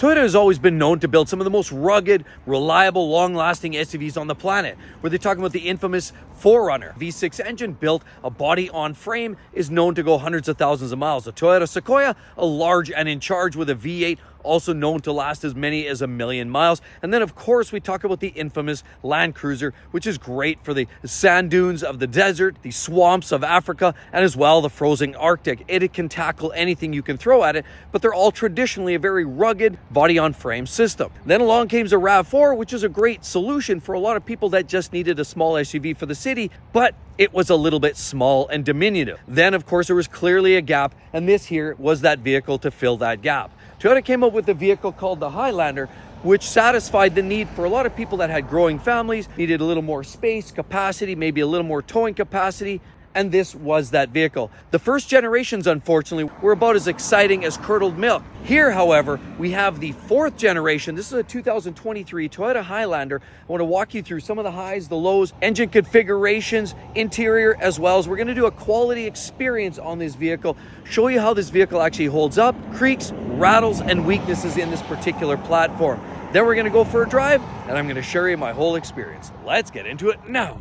Toyota has always been known to build some of the most rugged, reliable, long-lasting SUVs on the planet. Where they're talking about the infamous 4Runner V6 engine built a body-on-frame is known to go hundreds of thousands of miles. The Toyota Sequoia, a large and in charge with a V8, also known to last as many as 1 million miles. And then, of course, we talk about the infamous Land Cruiser, which is great for the sand dunes of the desert, the swamps of Africa, and as well the frozen Arctic. It can tackle anything you can throw at it, but they're all traditionally a very rugged body-on-frame system. Then along came the RAV4, which is a great solution for a lot of people that just needed a small SUV for the city, but it was a little bit small and diminutive. Then, of course, there was clearly a gap, and this here was that vehicle to fill that gap. Toyota came up with a vehicle called the Highlander, which satisfied the need for a lot of people that had growing families, needed a little more space, capacity, maybe a little more towing capacity, and this was that vehicle. The first generations, unfortunately, were about as exciting as curdled milk. Here, however, we have the fourth generation. This is a 2023 Toyota Highlander. I want to walk you through some of the highs, the lows, engine configurations, interior, as well as we're going to do a quality experience on this vehicle, show you how this vehicle actually holds up, creaks, rattles, and weaknesses in this particular platform. Then we're going to go for a drive, and I'm going to share you my whole experience. Let's get into it now.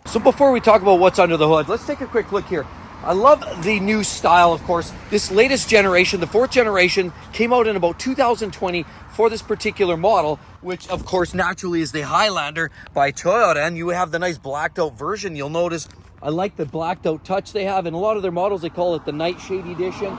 So before we talk about what's under the hood, let's take a quick look here. I love the new style, of course. This latest generation, the fourth generation, came out in about 2020 for this particular model, which of course naturally is the Highlander by Toyota, and you have the nice blacked out version. You'll notice I like the blacked out touch they have. In a lot of their models, they call it the Nightshade Edition.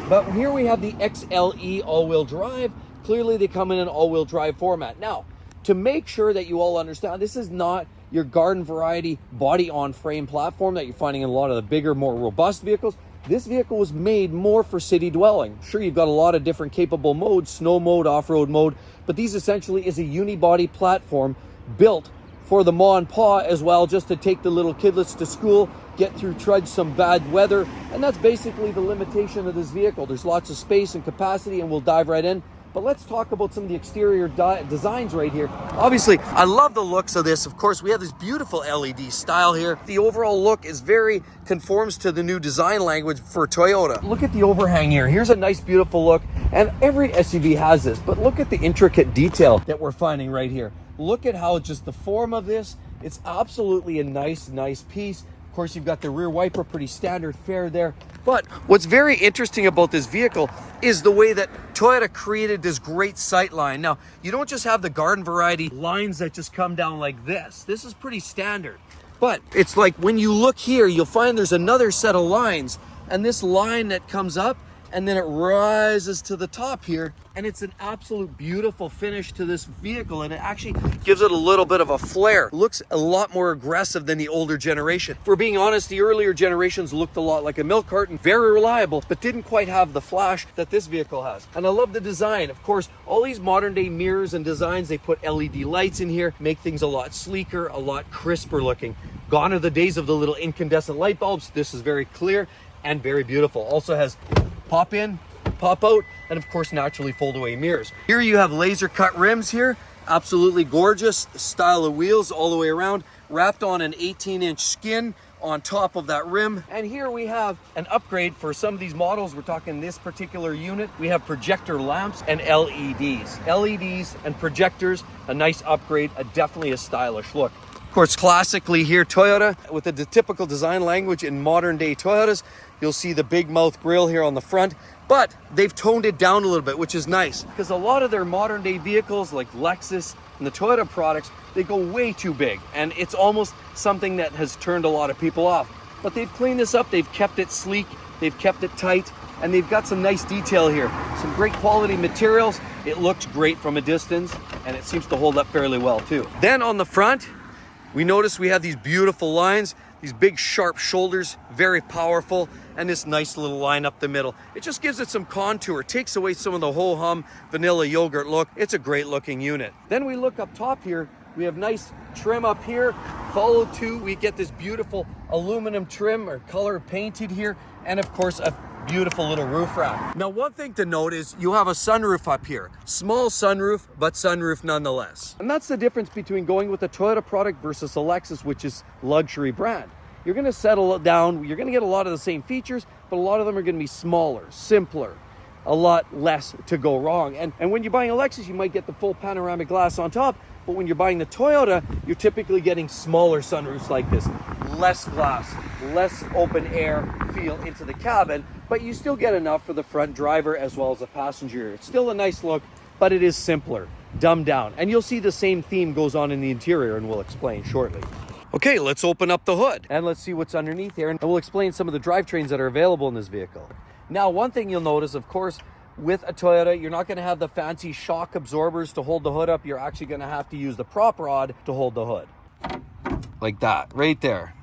But here we have the XLE all-wheel drive. Clearly they come in an all-wheel drive format. Now, to make sure that you all understand, this is not your garden variety body on frame platform that you're finding in a lot of the bigger, more robust vehicles. This vehicle was made more for city dwelling. Sure, you've got a lot of different capable modes, snow mode, off-road mode, but these essentially is a unibody platform built for the ma and pa as well, just to take the little kidlets to school, get through trudge some bad weather, and that's basically the limitation of this vehicle. There's lots of space and capacity, and we'll dive right in. But let's talk about some of the exterior designs right here. Obviously, I love the looks of this. Of course, we have this beautiful LED style here. The overall look is conforms to the new design language for Toyota. Look at the overhang here. Here's a nice, beautiful look. And every SUV has this, but look at the intricate detail that we're finding right here. Look at how just the form of this, it's absolutely a nice piece. Of course, you've got the rear wiper, pretty standard fare there. But what's very interesting about this vehicle is the way that Toyota created this great sight line. Now, you don't just have the garden variety lines that just come down like this. This is pretty standard. But it's like when you look here, you'll find there's another set of lines, and this line that comes up and then it rises to the top here, and it's an absolute beautiful finish to this vehicle, and it actually gives it a little bit of a flair. Looks a lot more aggressive than the older generation. If we're being honest, the earlier generations looked a lot like a milk carton, very reliable, but didn't quite have the flash that this vehicle has. And I love the design. Of course, all these modern day mirrors and designs, they put LED lights in here, make things a lot sleeker, a lot crisper looking. Gone are the days of the little incandescent light bulbs. This is very clear and very beautiful. Also has pop in, pop out, and of course naturally fold away mirrors. Here you have laser cut rims here, absolutely gorgeous. The style of wheels all the way around, wrapped on an 18-inch skin on top of that rim. And here we have an upgrade for some of these models. We're talking this particular unit. We have projector lamps and LEDs. LEDs and projectors, a nice upgrade, definitely a stylish look. Of course, classically here, Toyota, with the typical design language in modern day Toyotas, you'll see the big mouth grille here on the front, but they've toned it down a little bit, which is nice, because a lot of their modern day vehicles like Lexus and the Toyota products, they go way too big, and it's almost something that has turned a lot of people off. But they've cleaned this up, they've kept it sleek, they've kept it tight, and they've got some nice detail here. Some great quality materials. It looks great from a distance, and it seems to hold up fairly well too. Then on the front, we notice we have these beautiful lines, these big sharp shoulders, very powerful, and this nice little line up the middle. It just gives it some contour, takes away some of the ho-hum vanilla yogurt look. It's a great looking unit. Then we look up top here, we have nice trim up here, followed to, we get this beautiful aluminum trim or color painted here, and of course a beautiful little roof rack. Now, one thing to note is you have a sunroof up here. Small sunroof, but sunroof nonetheless. And that's the difference between going with a Toyota product versus a Lexus, which is luxury brand. You're gonna settle it down, you're gonna get a lot of the same features, but a lot of them are gonna be smaller, simpler. a lot less to go wrong. And when you're buying a Lexus, you might get the full panoramic glass on top, but when you're buying the Toyota, you're typically getting smaller sunroofs like this. Less glass, less open air feel into the cabin, but you still get enough for the front driver as well as the passenger. It's still a nice look, but it is simpler, dumbed down. And you'll see the same theme goes on in the interior, and we'll explain shortly. Okay, let's open up the hood and let's see what's underneath here, and we'll explain some of the drivetrains that are available in this vehicle. Now, one thing you'll notice, of course, with a Toyota, you're not going to have the fancy shock absorbers to hold the hood up. You're actually going to have to use the prop rod to hold the hood. Like that, right there.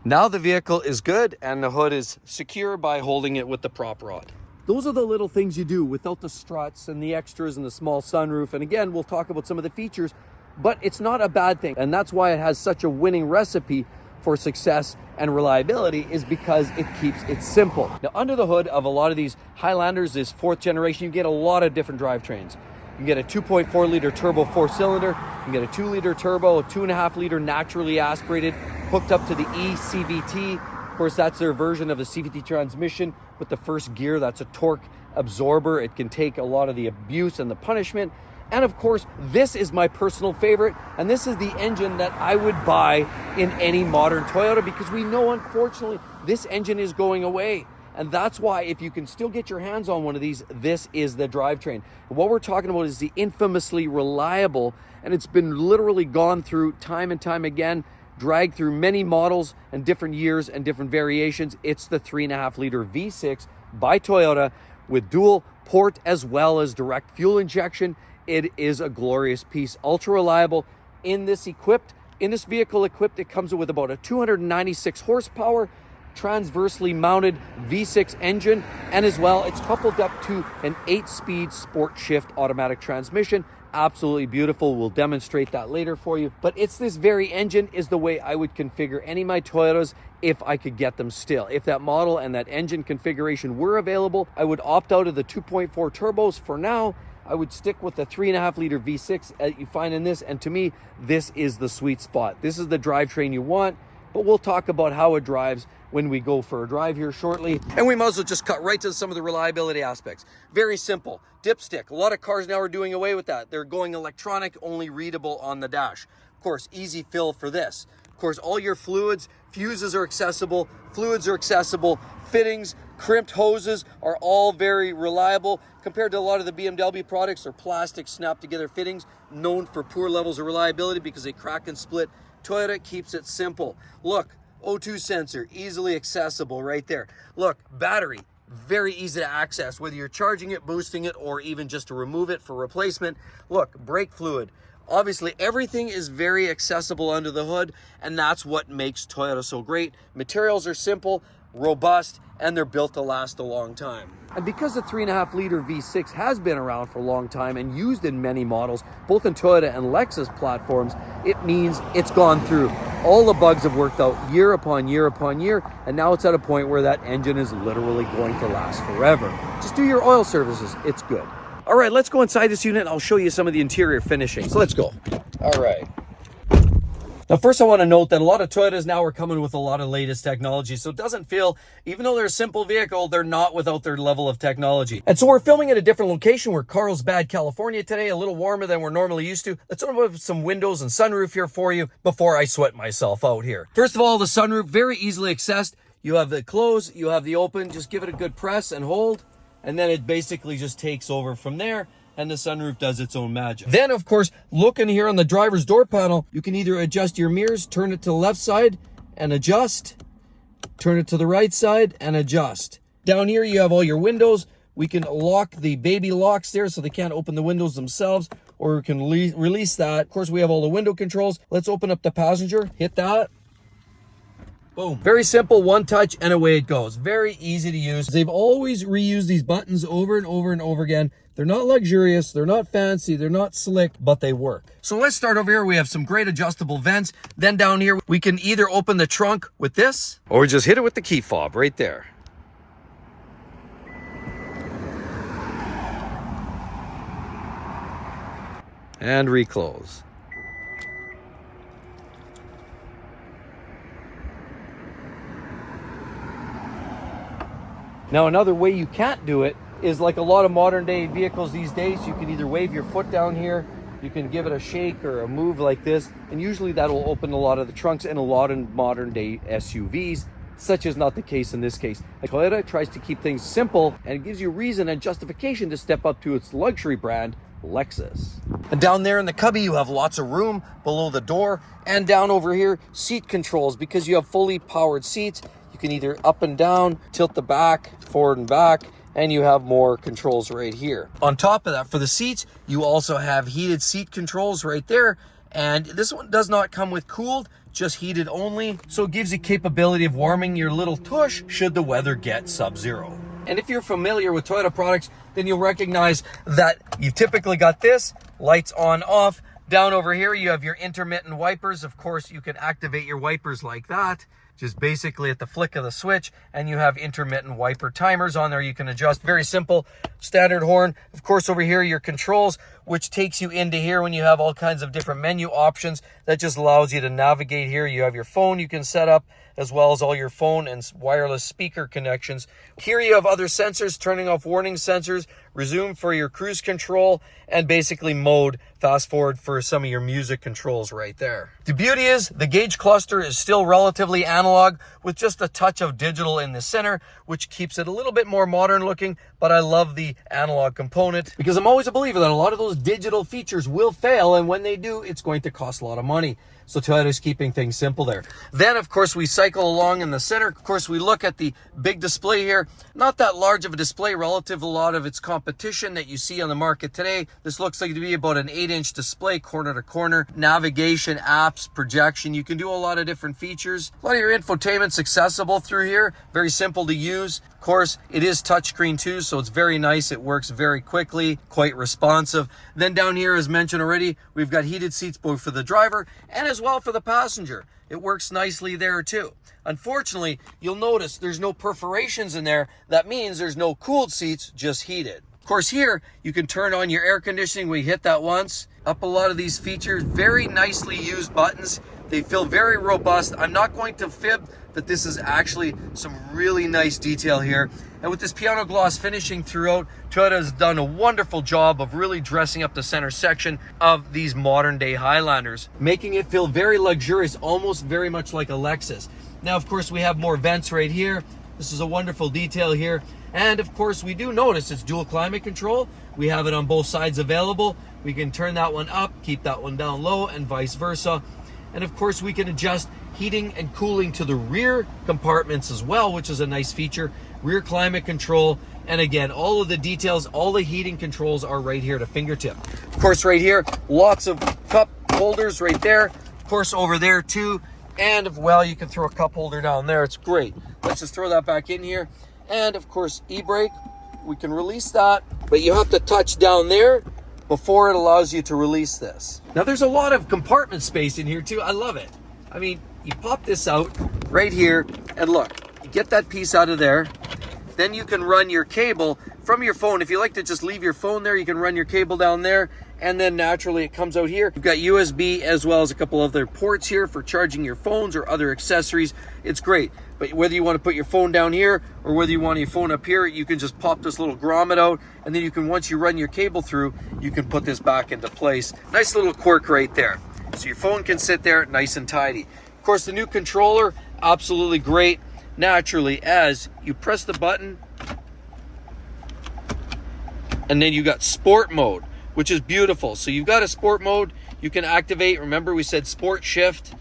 Now the vehicle is good and the hood is secure by holding it with the prop rod. Those are the little things you do without the struts and the extras and the small sunroof. And again, we'll talk about some of the features, but it's not a bad thing. And that's why it has such a winning recipe for success and reliability, is because it keeps it simple. Now, under the hood of a lot of these Highlanders, this 4th generation, you get a lot of different drivetrains. You can get a 2.4 liter turbo 4-cylinder, you can get a 2 liter turbo, a 2.5 liter naturally aspirated, hooked up to the eCVT. Of course, that's their version of the CVT transmission with the first gear. That's a torque absorber. It can take a lot of the abuse and the punishment. And of course, this is my personal favorite, and this is the engine that I would buy in any modern Toyota, because we know, unfortunately, this engine is going away. And that's why, if you can still get your hands on one of these, this is the drivetrain. What we're talking about is the infamously reliable, and it's been literally gone through time and time again, dragged through many models and different years and different variations. It's the 3.5 liter V6 by Toyota with dual port as well as direct fuel injection. It is a glorious piece, ultra reliable. In this vehicle equipped, it comes with about a 296 horsepower, transversely mounted V6 engine, and as well, it's coupled up to an 8-speed sport shift automatic transmission. Absolutely beautiful. We'll demonstrate that later for you. But it's this very engine is the way I would configure any of my Toyotas if I could get them still. If that model and that engine configuration were available, I would opt out of the 2.4 turbos for now. I would stick with the 3.5 liter V6 that you find in this. And to me, this is the sweet spot. This is the drivetrain you want, but we'll talk about how it drives when we go for a drive here shortly. And we might as well just cut right to some of the reliability aspects. Very simple. Dipstick. A lot of cars now are doing away with that. They're going electronic, only readable on the dash. Of course, easy fill for this. Of course, all your fluids, fuses are accessible, fluids are accessible, fittings, crimped hoses are all very reliable compared to a lot of the BMW products. Or plastic snap together fittings, known for poor levels of reliability because they crack and split. Toyota keeps it simple. Look, O2 sensor, easily accessible right there. Look, battery, very easy to access, whether you're charging it, boosting it, or even just to remove it for replacement. Look, brake fluid. Obviously, everything is very accessible under the hood, and that's what makes Toyota so great. Materials are simple, robust, and they're built to last a long time. And because the 3.5 liter V6 has been around for a long time and used in many models, both in Toyota and Lexus platforms, it means it's gone through. All the bugs have worked out year upon year upon year, and now it's at a point where that engine is literally going to last forever. Just do your oil services, it's good. All right, let's go inside this unit and I'll show you some of the interior finishing. So let's go. All right. Now, first I want to note that a lot of Toyotas now are coming with a lot of latest technology, so it doesn't feel, even though they're a simple vehicle, they're not without their level of technology. And so we're filming at a different location. We're Carlsbad, California today, a little warmer than we're normally used to. Let's open up some windows and sunroof here for you before I sweat myself out here. First of all, the sunroof, very easily accessed. You have the close, you have the open, just give it a good press and hold, and then it basically just takes over from there, and the sunroof does its own magic. Then, of course, looking here on the driver's door panel, you can either adjust your mirrors, turn it to the left side and adjust, turn it to the right side and adjust. Down here, you have all your windows. We can lock the baby locks there so they can't open the windows themselves, or we can release that. Of course, we have all the window controls. Let's open up the passenger, hit that. Boom. Very simple, one touch, and away it goes. Very easy to use. They've always reused these buttons over and over and over again. They're not luxurious, they're not fancy, they're not slick, but they work. So let's start over here. We have some great adjustable vents. Then down here, we can either open the trunk with this, or just hit it with the key fob right there. And reclose. Now, another way you can't do it is like a lot of modern day vehicles these days, you can either wave your foot down here, you can give it a shake or a move like this, and usually that'll open a lot of the trunks in a lot of modern day SUVs. Such is not the case in this case. Like Toyota tries to keep things simple, and it gives you reason and justification to step up to its luxury brand, Lexus. And down there in the cubby, you have lots of room below the door, and down over here, seat controls, because you have fully powered seats. You can either up and down, tilt the back, forward and back, and you have more controls right here. On top of that, for the seats, you also have heated seat controls right there. And this one does not come with cooled, just heated only. So it gives you capability of warming your little tush should the weather get sub-zero. And if you're familiar with Toyota products, then you'll recognize that you've typically got this, lights on, off. Down over here, you have your intermittent wipers. Of course, you can activate your wipers like that, just basically at the flick of the switch, and you have intermittent wiper timers on there you can adjust. Very simple, standard horn. Of course, over here, your controls, which takes you into here when you have all kinds of different menu options. That just allows you to navigate here. You have your phone you can set up, as well as all your phone and wireless speaker connections. Here you have other sensors, turning off warning sensors, resume for your cruise control, and basically mode, fast forward for some of your music controls right there. The beauty is the gauge cluster is still relatively analog with just a touch of digital in the center, which keeps it a little bit more modern looking, but I love the analog component because I'm always a believer that a lot of those digital features will fail, and when they do, it's going to cost a lot of money. So Toyota's keeping things simple there. Then, of course, we cycle along in the center. Of course, we look at the big display here. Not that large of a display relative to a lot of its competition that you see on the market today. This looks like to be about an 8-inch display, corner to corner. Navigation, apps, projection. You can do a lot of different features. A lot of your infotainment's accessible through here. Very simple to use. Of course, it is touchscreen too, so it's very nice. It works very quickly, quite responsive. Then down here, as mentioned already, we've got heated seats both for the driver and as well for the passenger. It works nicely there too. Unfortunately, you'll notice there's no perforations in there. That means there's no cooled seats, just heated. Of course, here you can turn on your air conditioning. We hit that once. Up a lot of these features, very nicely used buttons. They feel very robust. I'm not going to fib that this is actually some really nice detail here. And with this piano gloss finishing throughout, Toyota has done a wonderful job of really dressing up the center section of these modern day Highlanders, making it feel very luxurious, almost very much like a Lexus. Now, of course, we have more vents right here. This is a wonderful detail here. And of course, we do notice it's dual climate control. We have it on both sides available. We can turn that one up, keep that one down low, and vice versa. And of course, we can adjust heating and cooling to the rear compartments as well, which is a nice feature. Rear climate control. And again, all of the details, all the heating controls are right here at a fingertip. Of course, right here, lots of cup holders right there. Of course, over there too. And well, you can throw a cup holder down there. It's great. Let's just throw that back in here. And of course, e-brake, we can release that, but you have to touch down there before it allows you to release this. Now, there's a lot of compartment space in here too. I love it. I mean, you pop this out right here, and look, you get that piece out of there. Then you can run your cable from your phone. If you like to just leave your phone there, you can run your cable down there, and then naturally it comes out here. You've got USB as well as a couple other ports here for charging your phones or other accessories. It's great. But whether you want to put your phone down here or whether you want your phone up here, you can just pop this little grommet out, and then you can, once you run your cable through, you can put this back into place. Nice little quirk right there. So your phone can sit there nice and tidy. Of course, the new controller, absolutely great. Naturally, as you press the button, and then you got sport mode, which is beautiful. So you've got a sport mode you can activate. Remember, we said sport shift,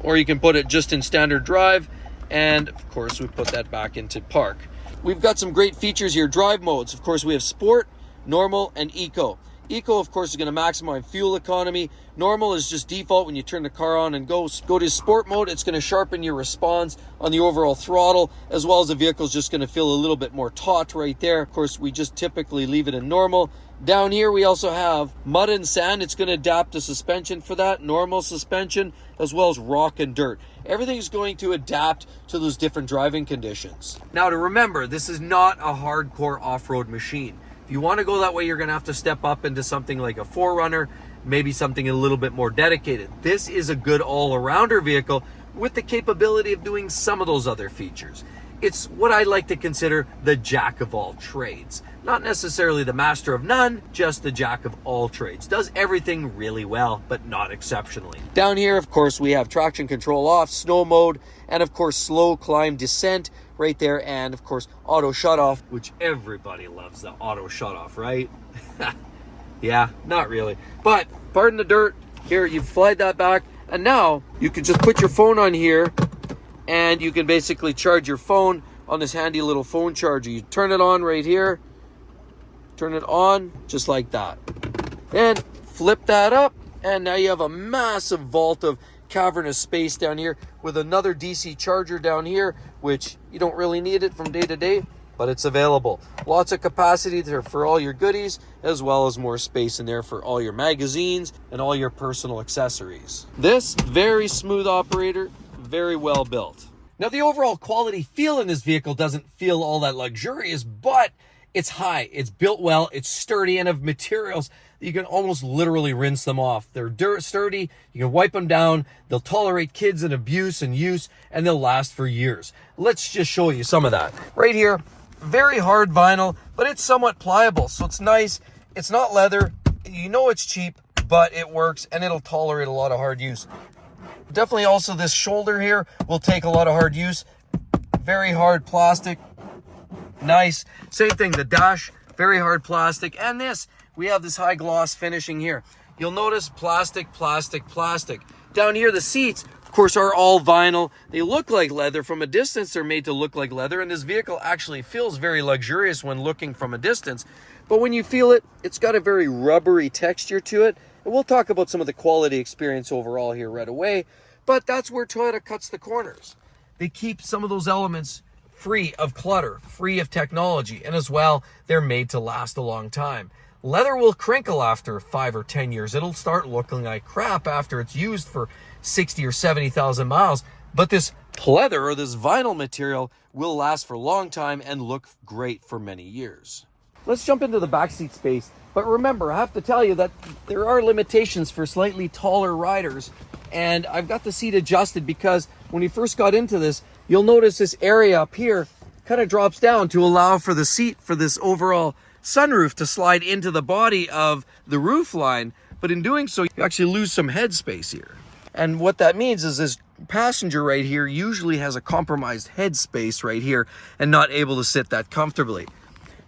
or you can put it just in standard drive. And of course, we put that back into park. We've got some great features here. Drive modes. Of course, we have sport, normal, and eco. Eco, of course, is going to maximize fuel economy. Normal is just default when you turn the car on and go to sport mode. It's going to sharpen your response on the overall throttle, as well as the vehicle is just going to feel a little bit more taut right there. Of course, we just typically leave it in normal. Down here, we also have mud and sand. It's going to adapt the suspension for that, normal suspension, as well as rock and dirt. Everything's going to adapt to those different driving conditions. Now, to remember, this is not a hardcore off-road machine. If you want to go that way, you're going to have to step up into something like a 4Runner, maybe something a little bit more dedicated. This is a good all-arounder vehicle with the capability of doing some of those other features. it's what I like to consider the jack of all trades. Not necessarily the master of none, just the jack of all trades. Does everything really well, but not exceptionally. Down here, of course, we have traction control off, snow mode, and of course, slow climb descent right there, and of course, auto shut off, which everybody loves the auto shut off, right? Yeah, not really. But pardon the dirt. Here, you slide that back, and now you can just put your phone on here, and you can basically charge your phone on this handy little phone charger. You turn it on right here, turn it on just like that, and flip that up, and now you have a massive vault of cavernous space down here with another DC charger down here, which you don't really need it from day to day, but it's available. Lots of capacity there for all your goodies, as well as more space in there for all your magazines and all your personal accessories. This very smooth operator, very well built. Now, the overall quality feel in this vehicle doesn't feel all that luxurious, but it's high, it's built well, it's sturdy, and of materials that you can almost literally rinse them off. They're sturdy, you can wipe them down, they'll tolerate kids and abuse and use, and they'll last for years. Let's just show you some of that. Right here, very hard vinyl, but it's somewhat pliable, so it's nice. It's not leather, you know it's cheap, but it works, and it'll tolerate a lot of hard use. Definitely also this shoulder here will take a lot of hard use. Very hard plastic. Nice. Same thing, the dash, very hard plastic. And this, we have this high gloss finishing here. You'll notice plastic, plastic, plastic. Down here, the seats, of course, are all vinyl. They look like leather. From a distance, they're made to look like leather. And this vehicle actually feels very luxurious when looking from a distance. But when you feel it, it's got a very rubbery texture to it. And we'll talk about some of the quality experience overall here right away. But that's where Toyota cuts the corners. They keep some of those elements free of clutter, free of technology, and as well, they're made to last a long time. Leather will crinkle after 5 or 10 years. It'll start looking like crap after it's used for 60 or 70,000 miles. But this pleather or this vinyl material will last for a long time and look great for many years. Let's jump into the backseat space. But remember, I have to tell you that there are limitations for slightly taller riders. And I've got the seat adjusted because when you first got into this, you'll notice this area up here kind of drops down to allow for the seat for this overall sunroof to slide into the body of the roof line. But in doing so, you actually lose some headspace here. And what that means is this passenger right here usually has a compromised headspace right here and not able to sit that comfortably.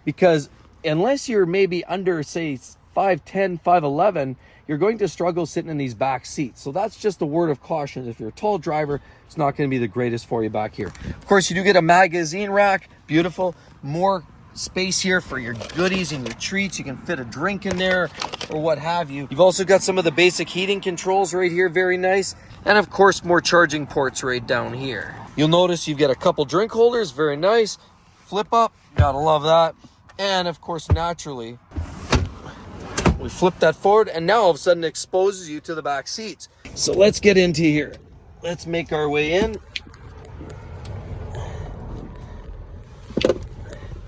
Because unless you're maybe under, say, 5'10", 5'11", you're going to struggle sitting in these back seats. So that's just a word of caution. If you're a tall driver, it's not going to be the greatest for you back here. Of course, you do get a magazine rack. Beautiful. More space here for your goodies and your treats. You can fit a drink in there or what have you. You've also got some of the basic heating controls right here. Very nice. And of course, more charging ports right down here. You'll notice you've got a couple drink holders. Very nice. Flip up. Gotta love that. And of course, naturally, we flip that forward, and now all of a sudden it exposes you to the back seats. So let's get into here. Let's make our way in.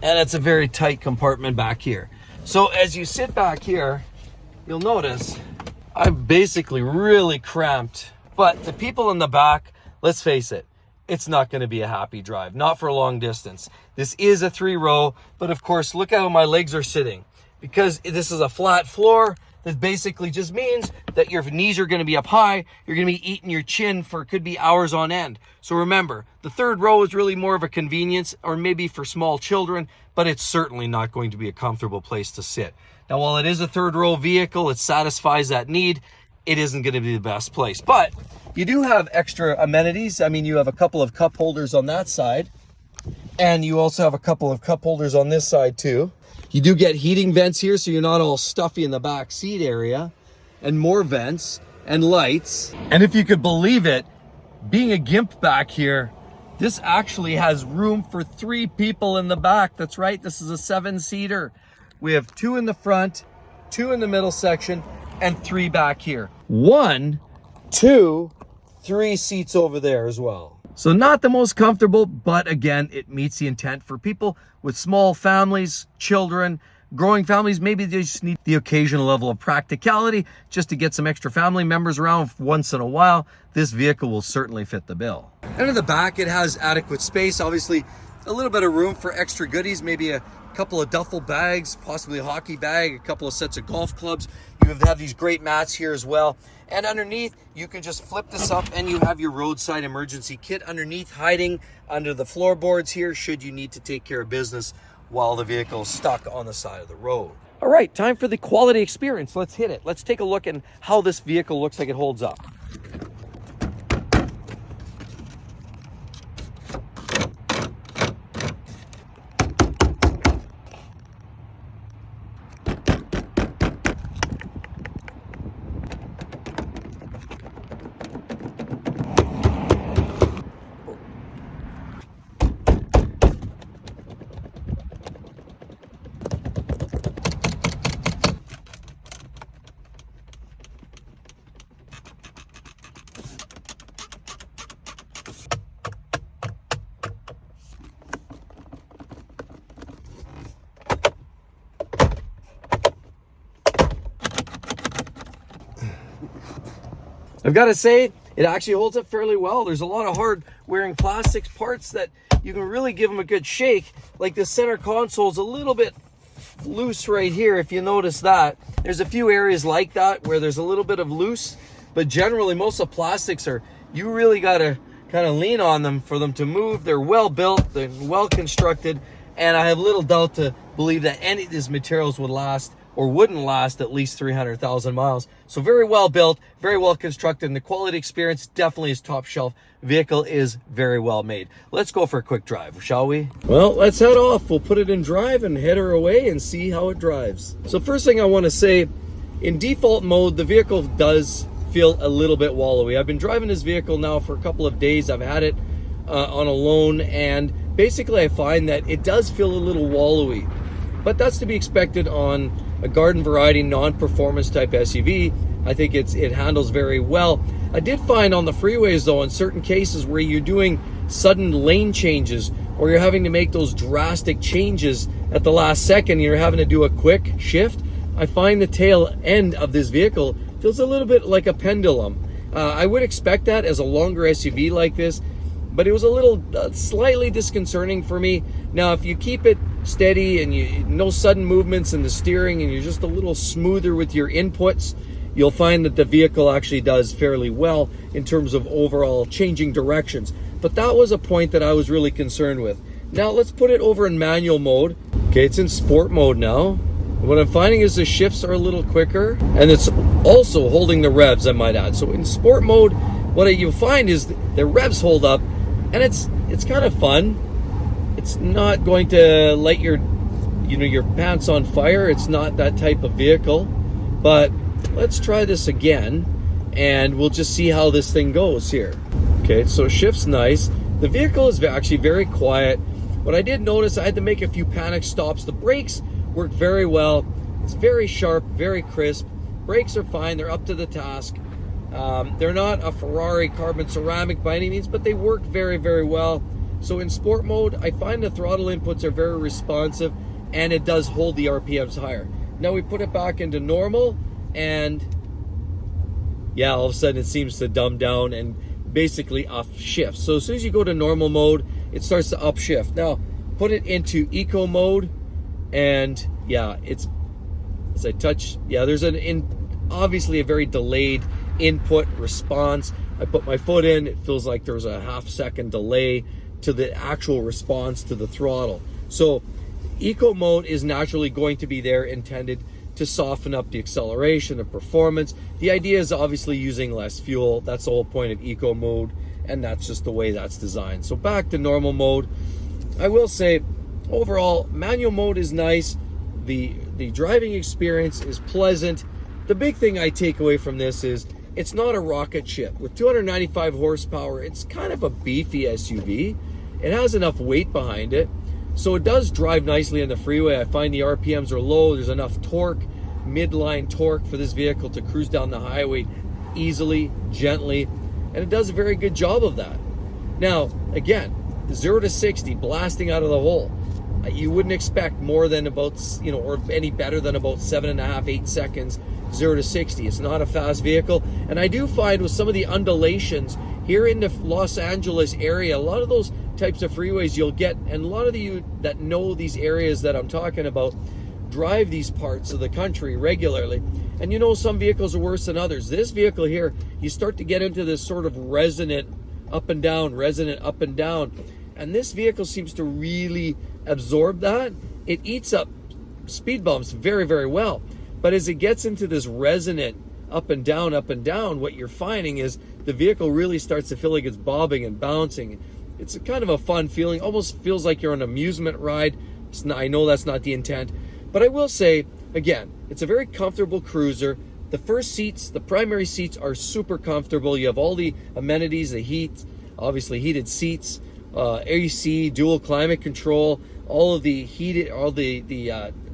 And it's a very tight compartment back here. So as you sit back here, you'll notice I've basically really cramped. But the people in the back, let's face it, it's not going to be a happy drive, not for a long distance. This is a 3-row, but of course, look how my legs are sitting. Because this is a flat floor, that basically just means that your knees are going to be up high. You're going to be eating your chin for could be hours on end. So remember, the 3rd row is really more of a convenience or maybe for small children, but it's certainly not going to be a comfortable place to sit. Now, while it is a 3rd row vehicle, it satisfies that need. It isn't going to be the best place, but you do have extra amenities. I mean, you have a couple of cup holders on that side, and you also have a couple of cup holders on this side too. You do get heating vents here, so you're not all stuffy in the back seat area, and more vents and lights. And if you could believe it, being a GIMP back here, this actually has room for 3 people in the back. That's right, this is a 7-seater. We have 2 in the front, 2 in the middle section, and 3 back here. 1, 2, 3 seats over there as well. So not the most comfortable, but again, it meets the intent for people with small families, children, growing families. Maybe they just need the occasional level of practicality just to get some extra family members around once in a while. This vehicle will certainly fit the bill. And in the back, it has adequate space. Obviously, a little bit of room for extra goodies, maybe a couple of duffel bags, possibly a hockey bag, a couple of sets of golf clubs. You have these great mats here as well. And underneath, you can just flip this up and you have your roadside emergency kit underneath, hiding under the floorboards here should you need to take care of business while the vehicle is stuck on the side of the road. All right, time for the quality experience. Let's hit it. Let's take a look at how this vehicle looks like it holds up. I've got to say, it actually holds up fairly well. There's a lot of hard wearing plastics parts that you can really give them a good shake. Like the center console is a little bit loose right here, if you notice that. There's a few areas like that where there's a little bit of loose, but generally most of the plastics are, you really got to kind of lean on them for them to move. They're well built, they're well constructed, and I have little doubt to believe that any of these materials would last or wouldn't last at least 300,000 miles. So very well built, very well constructed, and the quality experience definitely is top shelf. Vehicle is very well made. Let's go for a quick drive, shall we? Well, let's head off. We'll put it in drive and head her away and see how it drives. So first thing I want to say, in default mode, the vehicle does feel a little bit wallowy. I've been driving this vehicle now for a couple of days. I've had it on a loan, and basically I find that it does feel a little wallowy. But that's to be expected on a garden variety non-performance type SUV. I think it handles very well. I did find on the freeways though, in certain cases where you're doing sudden lane changes or you're having to make those drastic changes at the last second, and you're having to do a quick shift, I find the tail end of this vehicle feels a little bit like a pendulum. I would expect that as a longer SUV like this, but it was a little slightly disconcerting for me. Now, if you keep it steady and no sudden movements in the steering and you're just a little smoother with your inputs, you'll find that the vehicle actually does fairly well in terms of overall changing directions. But that was a point that I was really concerned with. Now let's put it over in manual mode. Okay, it's in sport mode now. What I'm finding is the shifts are a little quicker, and it's also holding the revs, I might add. So in sport mode, what you'll find is the revs hold up, and it's kind of fun. It's not going to light your pants on fire. It's not that type of vehicle. But let's try this again, and we'll just see how this thing goes here. Okay, so shift's nice. The vehicle is actually very quiet. What I did notice, I had to make a few panic stops. The brakes work very well. It's very sharp, very crisp. Brakes are fine. They're up to the task. They're not a Ferrari carbon ceramic by any means, but they work very, very well. So in sport mode, I find the throttle inputs are very responsive, and it does hold the RPMs higher. Now we put it back into normal, and yeah, all of a sudden it seems to dumb down and basically upshift. So as soon as you go to normal mode, it starts to upshift. Now put it into eco mode, and yeah, it's, as I touch, yeah, there's obviously a very delayed input response. I put my foot in, it feels like there's a half-second delay to the actual response to the throttle. So eco mode is naturally going to be there, intended to soften up the acceleration, the performance. The idea is obviously using less fuel. That's the whole point of eco mode, and that's just the way that's designed. So back to normal mode. I will say, overall, manual mode is nice. The driving experience is pleasant. The big thing I take away from this is it's not a rocket ship. With 295 horsepower, it's kind of a beefy SUV. It has enough weight behind it, so it does drive nicely on the freeway. I find the RPMs are low. There's enough torque, midline torque, for this vehicle to cruise down the highway easily, gently, and it does a very good job of that. Now, again, 0 to 60 blasting out of the hole. You wouldn't expect more than about, or any better than about 7.5, 8 seconds, 0 to 60. It's not a fast vehicle. And I do find with some of the undulations here in the Los Angeles area, a lot of those types of freeways you'll get, and a lot of you that know these areas that I'm talking about drive these parts of the country regularly, and you know some vehicles are worse than others. This vehicle here, you start to get into this sort of resonant up and down, and this vehicle seems to really absorb that. It eats up speed bumps very, very well, but as it gets into this resonant up and down, what you're finding is the vehicle really starts to feel like it's bobbing and bouncing. It's a kind of a fun feeling, almost feels like you're on an amusement ride. I know that's not the intent, but I will say, again, it's a very comfortable cruiser. The first seats, the primary seats, are super comfortable. You have all the amenities, the heat, obviously heated seats, AC, dual climate control, all the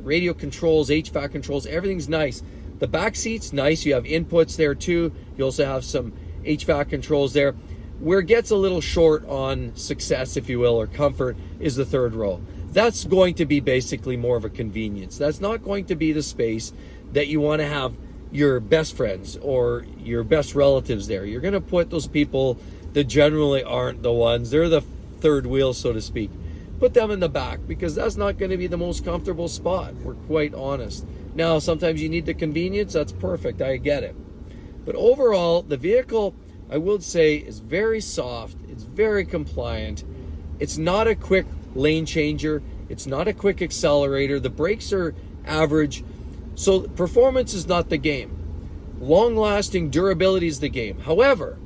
radio controls, HVAC controls, everything's nice. The back seats, nice. You have inputs there too. You also have some HVAC controls there. Where it gets a little short on success, if you will, or comfort, is the third row. That's going to be basically more of a convenience. That's not going to be the space that you want to have your best friends or your best relatives there. You're going to put those people that generally aren't the ones, they're the third wheel, so to speak. Put them in the back, because that's not going to be the most comfortable spot. We're quite honest. Now, sometimes you need the convenience. That's perfect. I get it. But overall, the vehicle, I would say, is very soft. It's very compliant. It's not a quick lane changer. It's not a quick accelerator. The brakes are average. So performance is not the game. Long-lasting durability is the game. However,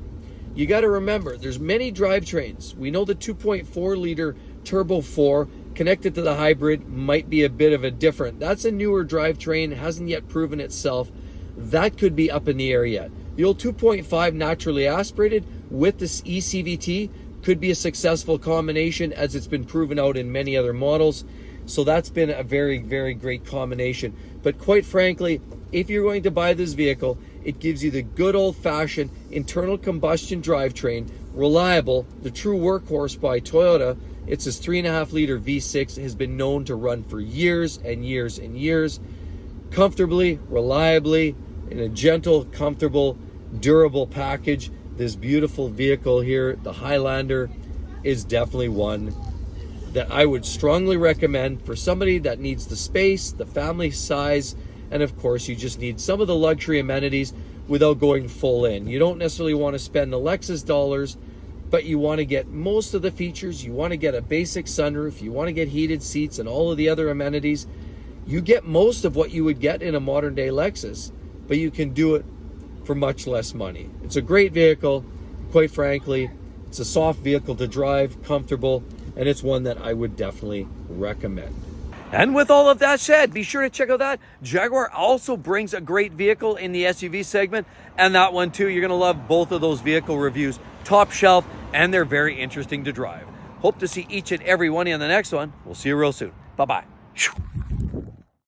you got to remember, there's many drivetrains. We know the 2.4 liter Turbo 4 connected to the hybrid might be a bit of a different. That's a newer drivetrain, hasn't yet proven itself. That could be up in the air yet. The old 2.5 naturally aspirated with this eCVT could be a successful combination, as it's been proven out in many other models. So that's been a very, very great combination. But quite frankly, if you're going to buy this vehicle, it gives you the good old-fashioned internal combustion drivetrain, reliable, the true workhorse by Toyota. It's this 3.5 liter V6, has been known to run for years and years and years, comfortably, reliably, in a gentle, comfortable, durable package. This beautiful vehicle here, the Highlander, is definitely one that I would strongly recommend for somebody that needs the space, the family size, and of course you just need some of the luxury amenities without going full in. You don't necessarily want to spend the Lexus dollars, but you want to get most of the features. You want to get a basic sunroof, you want to get heated seats and all of the other amenities. You get most of what you would get in a modern day Lexus, but you can do it for much less money. It's a great vehicle. Quite frankly, it's a soft vehicle to drive, comfortable, and it's one that I would definitely recommend. And with all of that said, be sure to check out that. Jaguar also brings a great vehicle in the SUV segment, and that one too. You're going to love both of those vehicle reviews. Top shelf, and they're very interesting to drive. Hope to see each and every one on the next one. We'll see you real soon. Bye-bye.